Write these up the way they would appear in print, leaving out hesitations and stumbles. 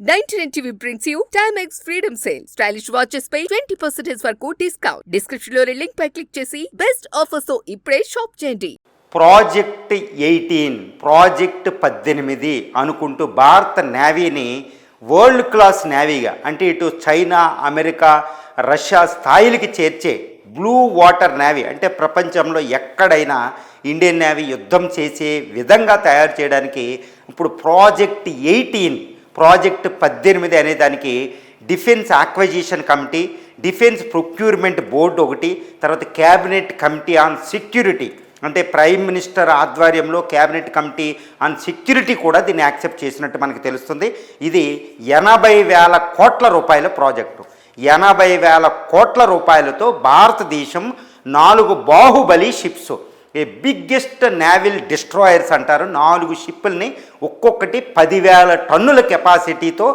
99 TV brings you Timex Freedom Sale. Stylish watches pay 20% వరకు discount. Description లో link పై click చేసి best offers తో ఇప్పుడే షాప్ చేయండి. ప్రాజెక్ట్ 18 అనుకుంటూ భారత నేవీని వరల్డ్ క్లాస్ నేవీగా అంటే ఇటు చైనా, అమెరికా, రష్యా స్థాయిలకి చేర్చే బ్లూ వాటర్ నేవీ అంటే ప్రపంచంలో ఎక్కడైనా ఇండియన్ నేవీ యుద్ధం చేసే విధంగా తయారు చేయడానికి ఇప్పుడు ప్రాజెక్ట్ 18 అనే దానికి defence acquisition committee, defence procurement board ఒకటి, తర్వాత క్యాబినెట్ కమిటీ ఆన్ సెక్యూరిటీ అంటే ప్రైమ్ మినిస్టర్ ఆధ్వర్యంలో క్యాబినెట్ కమిటీ ఆన్ సెక్యూరిటీ కూడా దీన్ని యాక్సెప్ట్ చేసినట్టు మనకు తెలుస్తుంది. ఇది 80,000 కోట్ల రూపాయల ప్రాజెక్టు. 80,000 కోట్ల రూపాయలతో భారతదేశం 4 Baahubali ships, biggest naval destroyers అంటారు, 4 షిప్పుల్ని ఒక్కొక్కటి 10,000 టన్నుల కెపాసిటీతో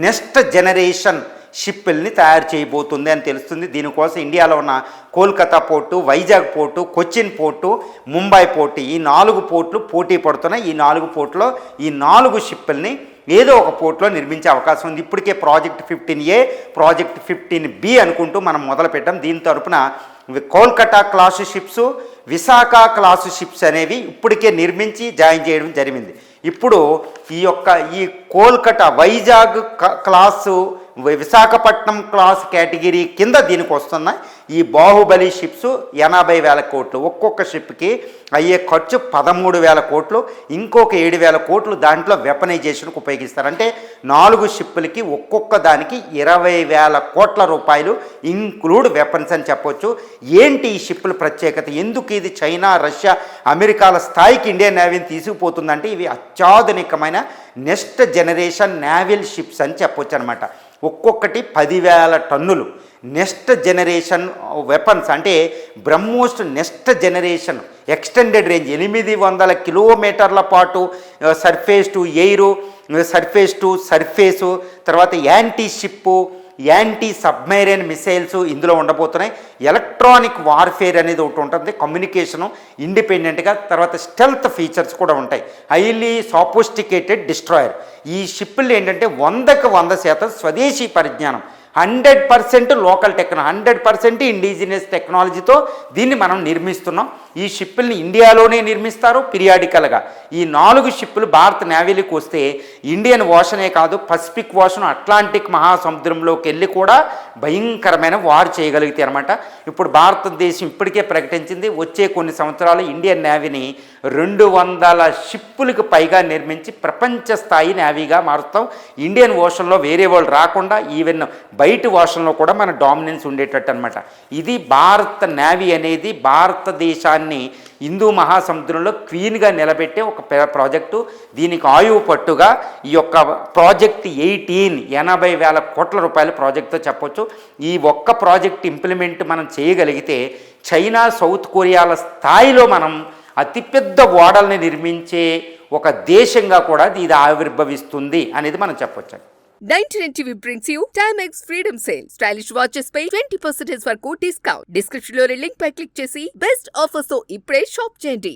నెక్స్ట్ జనరేషన్ షిప్పుల్ని తయారు చేయబోతుంది అని తెలుస్తుంది. దీనికోసం ఇండియాలో ఉన్న Kolkata port, Vizag port, Cochin port, Mumbai port ఈ 4 పోర్టులు పోటీ పడుతున్నాయి. ఈ 4 పోర్టులో ఈ 4 షిప్పుల్ని ఏదో ఒక పోర్టులో నిర్మించే అవకాశం ఉంది. ఇప్పటికే ప్రాజెక్ట్ 15A, ప్రాజెక్ట్ 15B అనుకుంటూ మనం మొదలు పెట్టాం. దీని తరపున Kolkata class ships, Visakha class ships అనేవి ఇప్పటికే నిర్మించి జాయిన్ చేయడం జరిగింది. ఇప్పుడు ఈ Kolkata, Vizag class, Visakhapatnam class category కింద దీనికి వస్తున్నాయి. ఈ బాహుబలి షిప్స్ 80,000 కోట్లు, ఒక్కొక్క షిప్కి అయ్యే ఖర్చు 13,000 కోట్లు, ఇంకొక 7,000 కోట్లు దాంట్లో వెపనైజేషన్కి ఉపయోగిస్తారు. అంటే 4 షిప్పులకి ఒక్కొక్క దానికి 20,000 కోట్ల రూపాయలు ఇంక్లూడ్ వెపన్స్ అని చెప్పొచ్చు. ఏంటి ఈ షిప్పుల ప్రత్యేకత? ఎందుకు ఇది చైనా, రష్యా, అమెరికాల స్థాయికి ఇండియన్ నేవీని తీసుకుపోతుందంటే ఇవి అత్యాధునికమైన నెక్స్ట్ జనరేషన్ నేవల్ షిప్స్ అని చెప్పొచ్చు అనమాట. ఒక్కొక్కటి 10,000 టన్నులు నెక్స్ట్ జనరేషన్ వెపన్స్ అంటే BrahMos next generation extended range 800 కిలోమీటర్ల పాటు surface to air, surface to surface, తర్వాత anti ship, anti submarine missiles ఇందులో ఉండబోతున్నాయి. ఎలక్ట్రానిక్ వార్ఫేర్ అనేది ఒకటి ఉంటుంది, కమ్యూనికేషను ఇండిపెండెంట్గా, తర్వాత స్టెల్త్ ఫీచర్స్ కూడా ఉంటాయి. Highly sophisticated destroyer. ఈ షిప్పులు ఏంటంటే 100% స్వదేశీ పరిజ్ఞానం, 100% లోకల్ 100% ఇండిజినియస్ టెక్నాలజీతో దీన్ని మనం నిర్మిస్తున్నాం. ఈ షిప్పుల్ని ఇండియాలోనే నిర్మిస్తారు పిరియాడికల్గా. ఈ 4 షిప్పులు భారత నేవీలకు వస్తే ఇండియన్ ఓషనే కాదు, పసిఫిక్ ఓషన్, అట్లాంటిక్ మహాసముద్రంలోకి వెళ్ళి కూడా భయంకరమైన వార్ చేయగలుగుతాయి అనమాట. ఇప్పుడు భారతదేశం ఇప్పటికే ప్రకటించింది వచ్చే కొన్ని సంవత్సరాలు ఇండియన్ నేవీని 200 షిప్పులకు పైగా నిర్మించి ప్రపంచ స్థాయి నేవీగా మారుస్తాం. ఇండియన్ ఓషన్లో వేరే వాళ్ళు రాకుండా ఈవెన్ బయట ఓషన్లో కూడా మన డామినెన్స్ ఉండేటట్టు అనమాట. ఇది భారత నేవీ అనేది భారతదేశాన్ని హిందూ మహాసముద్రంలో క్వీన్గా నిలబెట్టే ఒక ప్రాజెక్టు. దీనికి ఆయువు పట్టుగా ఈ యొక్క ప్రాజెక్ట్ 80,000 కోట్ల రూపాయల ప్రాజెక్టుతో చెప్పొచ్చు. ఈ ఒక్క ప్రాజెక్ట్ ఇంప్లిమెంట్ మనం చేయగలిగితే చైనా, సౌత్ కొరియాల స్థాయిలో మనం అతిపెద్ద ఓడల్ని నిర్మించే ఒక దేశంగా కూడా ఇది ఆవిర్భవిస్తుంది అనేది మనం చెప్పొచ్చు. 99 TV brings you Timex Freedom Sale. Stylish watches pay 20% వరకు డిస్కౌంట్. డిస్క్రిప్షన్ లో లింక్ పై క్లిక్ చేసి బెస్ట్ ఆఫర్స్ తో ఇప్పుడే షాప్ చేయండి.